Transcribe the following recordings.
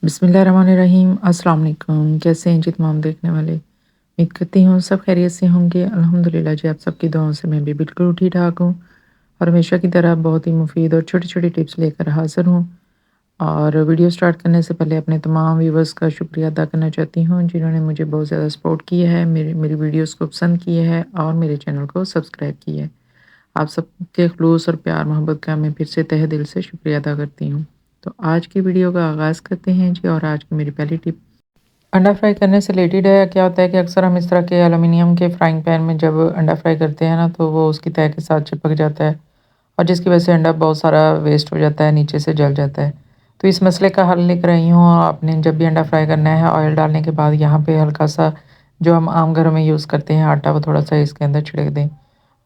बिस्मिल्लाहिर्रहमानिर्रहीम। अस्सलाम वालेकुम। कैसे हैं जी तमाम देखने वाले? उम्मीद करती हूँ सब खैरियत से होंगे। अल्हम्दुलिल्लाह जी, आप सबकी दुआओं से मैं भी बिल्कुल ठीक-ठाक हूँ और हमेशा की तरह बहुत ही मुफ़ीद और छोटी-छोटी टिप्स लेकर हाज़िर हूँ। और वीडियो स्टार्ट करने से पहले अपने तमाम व्यूअर्स का शुक्रिया अदा करना चाहती हूँ, जिन्होंने मुझे बहुत ज़्यादा सपोर्ट किया है, मेरी मेरी वीडियोज़ को पसंद किया है और मेरे चैनल को सब्सक्राइब किया है। आप सबके ख़ुलूस और प्यार मोहब्बत का मैं फिर से तहे दिल से शुक्रिया अदा करती हूँ। तो आज की वीडियो का आगाज़ करते हैं जी। और आज की मेरी पहली टिप अंडा फ्राई करने से रिलेटेड है। क्या होता है कि अक्सर हम इस तरह के एल्युमिनियम के फ्राइंग पैन में जब अंडा फ्राई करते हैं ना, तो वो उसकी तह के साथ चिपक जाता है और जिसकी वजह से अंडा बहुत सारा वेस्ट हो जाता है, नीचे से जल जाता है। तो इस मसले का हल लेकर आई हूँ। आपने जब भी अंडा फ्राई करना है, ऑयल डालने के बाद यहाँ पे हल्का सा जो हम आम घरों में यूज़ करते हैं आटा, वो थोड़ा सा इसके अंदर छिड़क दें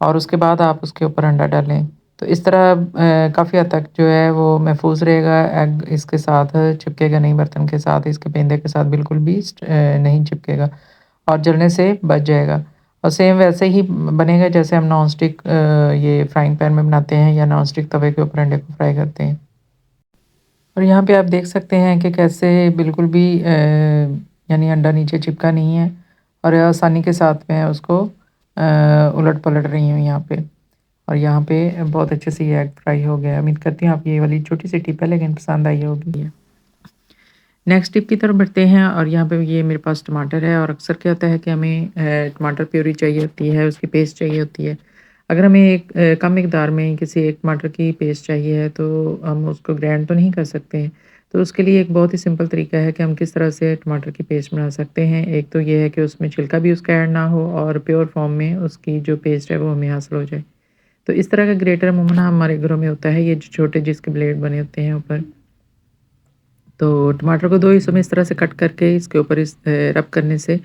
और उसके बाद आप उसके ऊपर अंडा डालें। तो इस तरह काफ़ी हद तक जो है वो महफूज़ रहेगा। एग इसके साथ चिपकेगा नहीं, बर्तन के साथ, इसके पेंदे के साथ बिल्कुल भी नहीं चिपकेगा और जलने से बच जाएगा। और सेम वैसे ही बनेगा जैसे हम नॉन स्टिक ये फ्राइंग पैन में बनाते हैं या नॉन स्टिक तवे के ऊपर अंडे को फ्राई करते हैं। और यहाँ पे आप देख सकते हैं कि कैसे बिल्कुल भी यानी अंडा नीचे चिपका नहीं है और आसानी के साथ मैं उसको उलट-पलट रही हूँ यहाँ पे। और यहाँ पे बहुत अच्छे से ये एग फ्राई हो गया है। उम्मीद करती हूँ आपको ये वाली छोटी-सी टिप है लेकिन पसंद आई होगी। नेक्स्ट टिप की तरफ बढ़ते हैं और यहाँ पे ये मेरे पास टमाटर है और अक्सर क्या होता है कि हमें टमाटर प्यूरी चाहिए होती है, उसकी पेस्ट चाहिए होती है। अगर हमें एक कम मिकदार में किसी एक टमाटर की पेस्ट चाहिए है, तो हम उसको ग्राइंड तो नहीं कर सकते हैं। तो उसके लिए एक बहुत ही सिंपल तरीका है कि हम किस तरह से टमाटर की पेस्ट बना सकते हैं। एक तो ये है कि उसमें छिलका भी उसका ऐड ना हो और प्योर फॉर्म में उसकी जो पेस्ट है वो हमें हासिल हो जाए। तो इस तरह का ग्रेटर अमूमन हमारे घरों में होता है, ये जो छोटे जिसके ब्लेड बने होते हैं ऊपर। तो टमाटर को 2 हिस्सों में इस तरह से कट करके इसके ऊपर रब करने से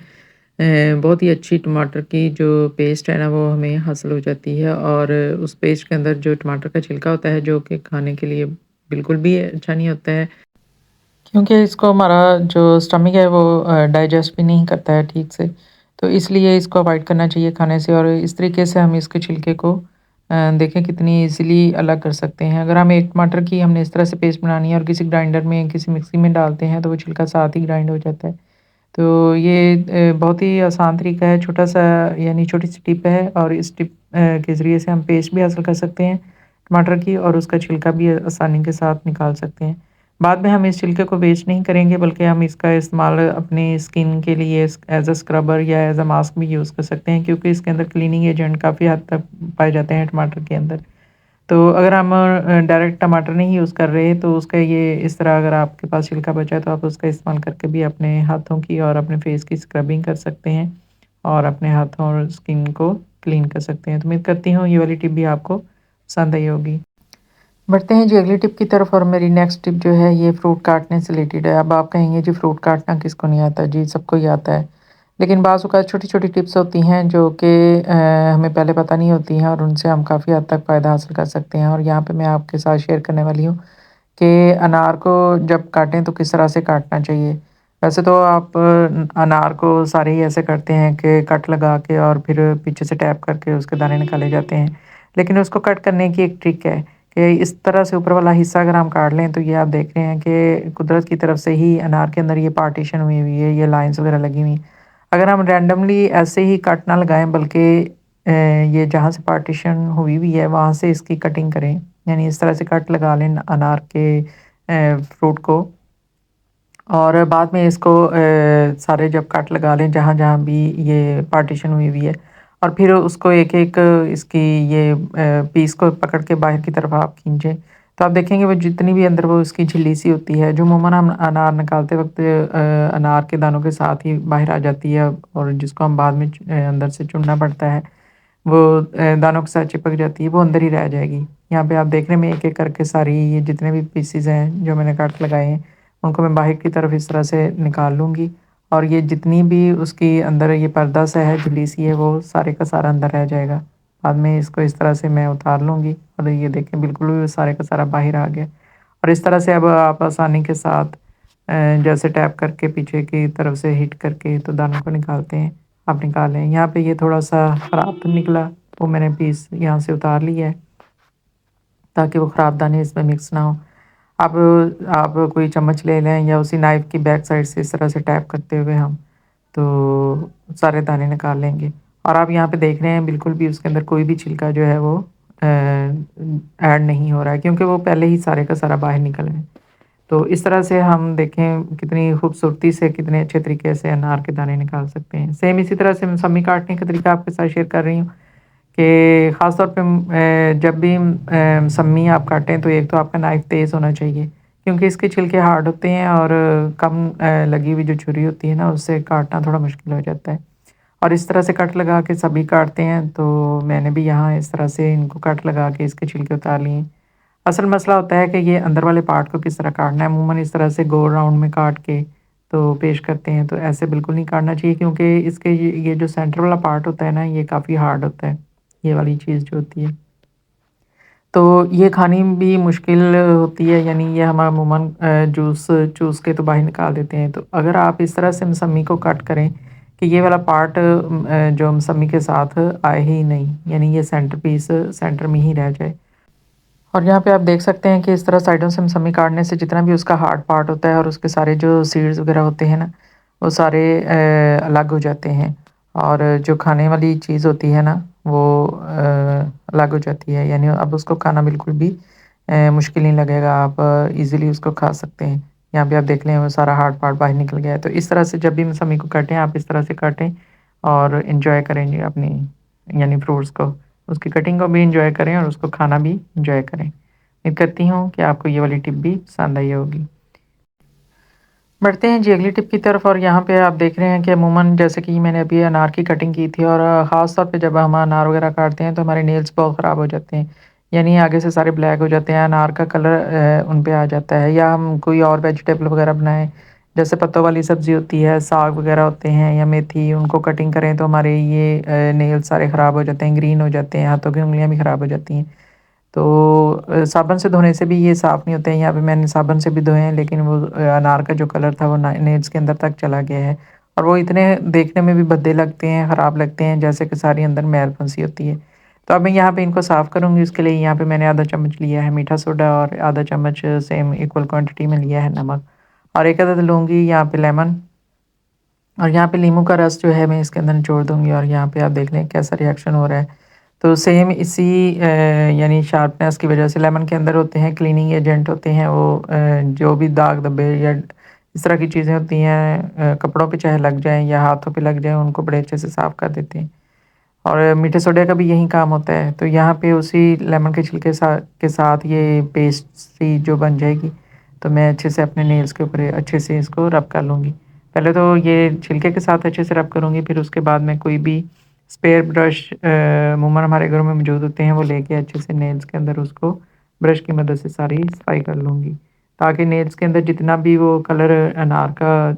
बहुत ही अच्छी टमाटर की जो पेस्ट है ना, वो हमें हासिल हो जाती है। और उस पेस्ट के अंदर जो टमाटर का छिलका होता है, जो कि खाने के लिए बिल्कुल भी अच्छा नहीं होता है, क्योंकि इसको हमारा जो स्टमक है वो डाइजेस्ट भी नहीं करता है ठीक से। तो इसलिए इसको अवॉइड करना चाहिए खाने से। और इस तरीके से हम इसके छिलके को देखें कितनी ईज़िली अलग कर सकते हैं। अगर हम एक टमाटर की हमने इस तरह से पेस्ट बनानी है और किसी ग्राइंडर में, किसी मिक्सी में डालते हैं, तो वो छिलका साथ ही ग्राइंड हो जाता है। तो ये बहुत ही आसान तरीका है, छोटा-सा यानी छोटी-सी टिप है और इस टिप के ज़रिए से हम पेस्ट भी हासिल कर सकते हैं टमाटर की और उसका छिलका भी आसानी के साथ निकाल सकते हैं। बाद में हम इस छिलके को वेस्ट नहीं करेंगे, बल्कि हम इसका इस्तेमाल अपनी स्किन के लिए एज़ अ स्क्रबर या एज़ अ मास्क भी यूज़ कर सकते हैं, क्योंकि इसके अंदर क्लीनिंग एजेंट काफ़ी हद तक पाए जाते हैं टमाटर के अंदर। तो अगर हम डायरेक्ट टमाटर नहीं यूज़ कर रहे, तो उसका ये इस तरह अगर आपके पास छिलका बचा है, तो आप उसका इस्तेमाल करके भी अपने हाथों की और अपने फेस की स्क्रबिंग कर सकते हैं और अपने हाथों और स्किन को क्लीन कर सकते हैं। तो उम्मीद करती हूँ ये वाली टिप भी आपको पसंद आई होगी। बढ़ते हैं जी अगली टिप की तरफ। और मेरी नेक्स्ट टिप जो है ये फ्रूट काटने से रिलेटेड है। अब आप कहेंगे जी फ्रूट काटना किसको नहीं आता? जी सबको ही आता है। लेकिन बाज़ औक़ात छोटी-छोटी टिप्स होती हैं जो कि हमें पहले पता नहीं होती हैं और उनसे हम काफ़ी हद तक फ़ायदा हासिल कर सकते हैं। और यहाँ पे मैं आपके साथ शेयर करने वाली हूँ कि अनार को जब काटें तो किस तरह से काटना चाहिए। वैसे तो आप अनार को सारे ही ऐसे करते हैं कि कट लगा के और फिर पीछे से टैप करके उसके दाने निकाले जाते हैं। लेकिन उसको कट करने की एक ट्रिक है कि इस तरह से ऊपर वाला हिस्सा अगर हम काट लें, तो ये आप देख रहे हैं कि कुदरत की तरफ से ही अनार के अंदर ये पार्टीशन हुई हुई है, ये लाइन्स वगैरह लगी हुई। अगर हम रैंडमली ऐसे ही कट ना लगाएँ, बल्कि ये जहाँ से पार्टीशन हुई हुई है वहाँ से इसकी कटिंग करें। यानी इस तरह से कट लगा लें अनार के फ्रूट को और बाद में इसको सारे जब कट लगा लें जहाँ-जहाँ भी ये पार्टीशन हुई हुई है, और फिर उसको एक-एक इसकी ये पीस को पकड़ के बाहर की तरफ आप खींचें, तो आप देखेंगे वो जितनी भी अंदर वो उसकी झिल्ली-सी होती है, जो अमूमन हम अनार निकालते वक़्त अनार के दानों के साथ ही बाहर आ जाती है और जिसको हम बाद में अंदर से चुनना पड़ता है, वो दानों के साथ चिपक जाती है, वो अंदर ही रह जाएगी। यहाँ पे आप देख रहे हैं मैं एक-एक करके सारी ये जितने भी पीसेज़ हैं जो मैंने कट लगाए हैं, उनको मैं बाहर की तरफ इस तरह से निकाल लूँगी और ये जितनी भी उसकी अंदर ये पर्दा सा है, झिल्ली-सी है, वो सारे का सारा अंदर रह जाएगा। बाद में इसको इस तरह से मैं उतार लूँगी और ये देखें बिल्कुल भी वो सारे का सारा बाहर आ गया। और इस तरह से अब आप आसानी के साथ जैसे टैप करके पीछे की तरफ से हिट करके तो दानों को निकालते हैं, आप निकाल लें। यहाँ पे ये थोड़ा-सा ख़राब तो निकला, वो मैंने पीस यहाँ से उतार लिया है, ताकि वो ख़राब दाने इसमें मिक्स ना हो। आप कोई चम्मच ले लें या उसी नाइफ़ की बैक साइड से इस तरह से टैप करते हुए हम तो सारे दाने निकाल लेंगे। और आप यहाँ पे देख रहे हैं बिल्कुल भी उसके अंदर कोई भी छिलका जो है वो ऐड नहीं हो रहा है क्योंकि वो पहले ही सारे का सारा बाहर निकल है। तो इस तरह से हम देखें कितनी खूबसूरती से कितने अच्छे तरीके से अनार के दाने निकाल सकते हैं। सेम इसी तरह से मौसम्मी काटने का तरीका आपके साथ शेयर कर रही हूँ कि ख़ास तौर पे जब भी मौसम्मी आप काटें तो एक तो आपका नाइफ़ तेज़ होना चाहिए क्योंकि इसके छिलके हार्ड होते हैं और कम लगी हुई जो छुरी होती है ना उससे काटना थोड़ा मुश्किल हो जाता है। और इस तरह से कट लगा के सभी काटते हैं तो मैंने भी यहाँ इस तरह से इनको कट लगा के इसके छिलके उतार लिए। असल मसला होता है कि ये अंदर वाले पार्ट को किस तरह काटना है, अमूमन इस तरह से गोल राउंड में काट के तो पेश करते हैं, तो ऐसे बिल्कुल नहीं काटना चाहिए क्योंकि इसके ये जो सेंटर वाला पार्ट होता है ना, ये काफ़ी हार्ड होता है, ये वाली चीज़ जो होती है। तो ये खानी भी मुश्किल होती है, यानी ये हम अमूमन जूस चूस के तो बाहर निकाल देते हैं। तो अगर आप इस तरह से मौसम्मी को कट करें कि ये वाला पार्ट जो मौसम्मी के साथ आए ही नहीं, यानी ये सेंटर पीस सेंटर में ही रह जाए। और यहाँ पे आप देख सकते हैं कि इस तरह साइडों से मौसम्मी काटने से जितना भी उसका हार्ड पार्ट होता है और उसके सारे जो सीड्स वगैरह होते हैं ना, वो सारे अलग हो जाते हैं और जो खाने वाली चीज़ होती है ना, वो अलग हो जाती है। यानी अब उसको खाना बिल्कुल भी मुश्किल नहीं लगेगा, आप ईज़िली उसको खा सकते हैं। यहाँ पे आप देख लें वो सारा हार्ड पार्ट बाहर निकल गया है। तो इस तरह से जब भी मौसम्मी को काटें, आप इस तरह से काटें और एन्जॉय करेंगे अपनी यानी फ्रूट्स को। उसकी कटिंग को भी एंजॉय करें और उसको खाना भी एंजॉय करें। उम्मीद करती हूँ कि आपको ये वाली टिप भी पसंद आई होगी। बढ़ते हैं जी अगली टिप की तरफ और यहाँ पे आप देख रहे हैं कि अमूमन जैसे कि मैंने अभी अनार की कटिंग की थी और ख़ास तौर पे जब हम अनार वगैरह काटते हैं तो हमारे नेल्स बहुत ख़राब हो जाते हैं। यानी आगे से सारे ब्लैक हो जाते हैं, अनार का कलर उन पे आ जाता है। या हम कोई और वेजिटेबल वगैरह बनाएँ, जैसे पत्तों वाली सब्ज़ी होती है, साग वगैरह होते हैं या मेथी, उनको कटिंग करें तो हमारे ये नेल्स सारे ख़राब हो जाते हैं, ग्रीन हो जाते हैं, हाथों की उँगलियाँ भी ख़राब हो जाती हैं। तो साबुन से धोने से भी ये साफ़ नहीं होते हैं। यहाँ पे मैंने साबुन से भी धोए हैं लेकिन वो अनार का जो कलर था वो नेल्स के अंदर तक चला गया है और वो इतने देखने में भी भद्दे लगते हैं, ख़राब लगते हैं जैसे कि सारी अंदर मैल फंसी होती है। तो अब मैं यहाँ पे इनको साफ़ करूँगी, उसके लिए यहाँ पे मैंने आधा चम्मच लिया है मीठा सोडा और आधा चम्मच सेम इक्वल क्वांटिटी में लिया है नमक और एक अदद लूँगी यहाँ पे लेमन और यहाँ पे नींबू का रस जो है मैं इसके अंदर निचोड़ दूँगी और यहाँ पे आप देख लें कैसा रिएक्शन हो रहा है। तो सेम इसी यानी शार्पनेस की वजह से लेमन के अंदर होते हैं क्लीनिंग एजेंट होते हैं वो जो भी दाग धब्बे या इस तरह की चीज़ें होती हैं कपड़ों पे चाहे लग जाएँ या हाथों पे लग जाएँ उनको बड़े अच्छे से साफ़ कर देते हैं। और मीठे सोडे का भी यही काम होता है। तो यहाँ पे उसी लेमन के छिलके के साथ ये पेस्ट सी जो बन जाएगी, तो मैं अच्छे से अपने नेल्स के ऊपर अच्छे से इसको रब कर लूँगी। पहले तो ये छिलके के साथ अच्छे से रब करूँगी, फिर उसके बाद मैं कोई भी स्पेयर ब्रश अमूमन हमारे घरों में मौजूद होते हैं, वो लेके अच्छे से नेल्स के अंदर उसको ब्रश की मदद से सारी सफाई कर लूँगी। ताकि नेल्स के अंदर जितना भी वो कलर अनार का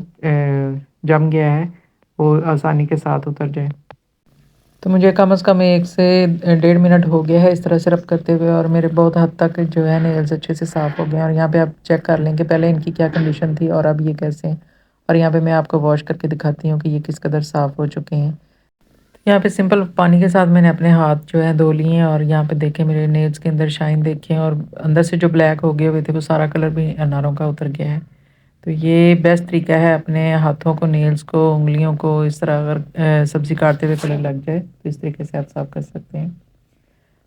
जम गया है, वो आसानी के साथ उतर जाए। तो मुझे कम से कम 1 से डेढ़ मिनट हो गया है इस तरह से रब करते हुए और मेरे बहुत हद तक जो है नेल्स अच्छे से साफ़ हो गए हैं और यहाँ पे आप चेक कर लें कि पहले इनकी क्या कंडीशन थी और अब ये कैसे हैं। और यहाँ पे मैं आपको वॉश करके दिखाती हूँ कि ये किस कदर साफ़ हो चुके हैं। यहाँ पे सिंपल पानी के साथ मैंने अपने हाथ जो है धो लिए हैं और यहाँ पे देखें मेरे नेल्स के अंदर शाइन देखें और अंदर से जो ब्लैक हो गए हुए थे वो सारा कलर भी अनारों का उतर गया है। तो ये बेस्ट तरीका है अपने हाथों को, नेल्स को, उँगलियों को इस तरह अगर सब्ज़ी काटते हुए कलर लग जाए तो इस तरीके से आप साफ़ कर सकते हैं।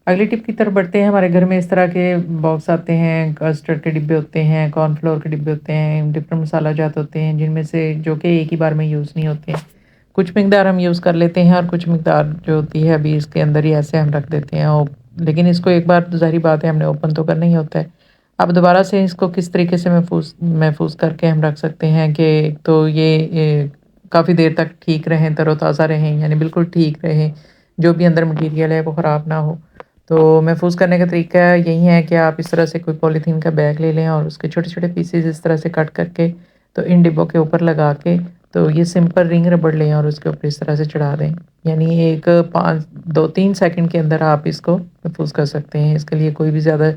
अगली टिप की तरफ बढ़ते हैं। हमारे घर में इस तरह के बॉक्स आते हैं, कस्टर्ड के डिब्बे होते हैं, कॉर्नफ्लोर के डिब्बे होते हैं, डिफरेंट मसाला जात होते हैं जिनमें से जो कि एक ही बार में यूज़ नहीं होते हैं। कुछ मिकदार हम यूज़ कर लेते हैं और कुछ मिकदार जो होती है अभी इसके अंदर ही ऐसे हम रख देते हैं और लेकिन इसको एक बार तो ज़ाहिर बात है हमने ओपन तो करना ही होता है। अब दोबारा से इसको किस तरीके से महफूज़ करके हम रख सकते हैं कि एक तो ये काफ़ी देर तक ठीक रहें, तरोताज़ा रहें, यानी बिल्कुल ठीक रहें, जो भी अंदर मटीरियल है वो ख़राब ना हो। तो महफूज़ करने का तरीका यही है कि आप इस तरह से कोई पॉलीथीन का बैग ले लें और उसके छोटे-छोटे पीसेज़ इस तरह से कट करके तो इन डिब्बों के ऊपर लगा के तो ये सिंपल रिंग रबड़ लें और उसके ऊपर इस तरह से चढ़ा दें। यानी एक 5 2-3 सेकंड के अंदर आप इसको महफूज़ कर सकते हैं। इसके लिए कोई भी ज़्यादा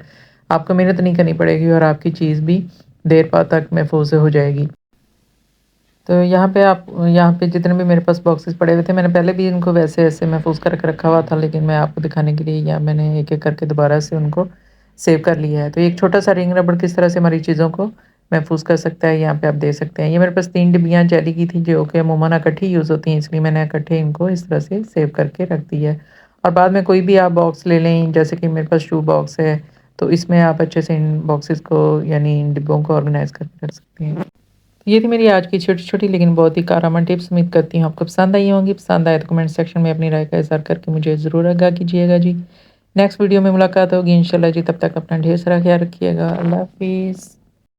आपको मेहनत नहीं करनी पड़ेगी और आपकी चीज़ भी देर पा तक महफूज़ हो जाएगी। तो यहाँ पे जितने भी मेरे पास बॉक्सेस पड़े हुए थे, मैंने पहले भी इनको वैसे ऐसे महफूज़ करके रखा हुआ था, लेकिन मैं आपको दिखाने के लिए या मैंने एक-एक करके दोबारा से उनको सेव कर लिया है। तो एक छोटा-सा रिंग रबड़ किस तरह से हमारी चीज़ों को महफ़ूज़ कर सकता है, यहाँ पे आप देख सकते हैं। ये मेरे पास 3 डिब्बियाँ जेली की थी जो कि अमूमन इकट्ठी यूज़ होती हैं, इसलिए मैंने इकट्ठे इनको इस तरह से सेव करके रख दी है। और बाद में कोई भी आप बॉक्स ले लें, जैसे कि मेरे पास शू बॉक्स है, तो इसमें आप अच्छे से इन बॉक्सेस को यानी इन डिब्बों को ऑर्गेनाइज़ करके रख सकते हैं। तो ये थी मेरी आज की छोटी-छोटी लेकिन बहुत ही कारआमद टिप्स। उम्मीद करती हूँ आपको पसंद आई होंगी। पसंद आए तो कमेंट सेक्शन में अपनी राय का इज़हार करके मुझे ज़रूर आगाह कीजिएगा जी। नेक्स्ट वीडियो में मुलाकात होगी इंशाल्लाह जी, तब तक अपना ढेर सारा ख्याल रखिएगा। अल्लाह हाफ़िज़।